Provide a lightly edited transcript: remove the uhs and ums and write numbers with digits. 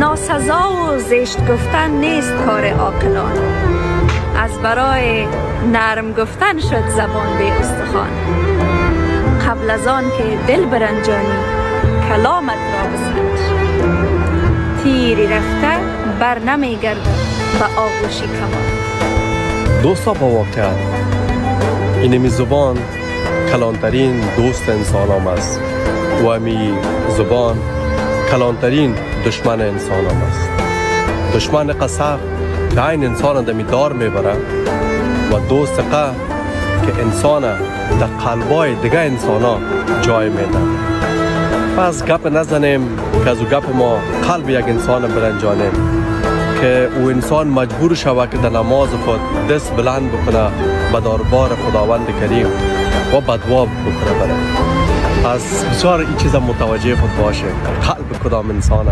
ناسزا و زشت گفتن نیست کار عاقلان. از برای نرم گفتن شد زبان به استخوان. قبل از آن که دل برنجانی کلامت را بسنج. تیری رفته بر نمی گردد به آغوش کمان. دوستا با واقعیت اینمی زبان کلانترین دوست انسان هم است و امی زبان کلانترین دشمن انسان هم است. دشمن قصف که این انسان دمی دار میبره و دوست که انسان در قلبای دیگه انسان ها جای میده. پس گپ نزنیم که از او گپ ما قلب یک انسان برنجانیم که او انسان مجبور شود که در نماز خود دست بلند بکنه به دربار خداوند کریم و بدوا بکنه بره. پس بسیار این چیز متوجه خود باشه قلب کدام انسان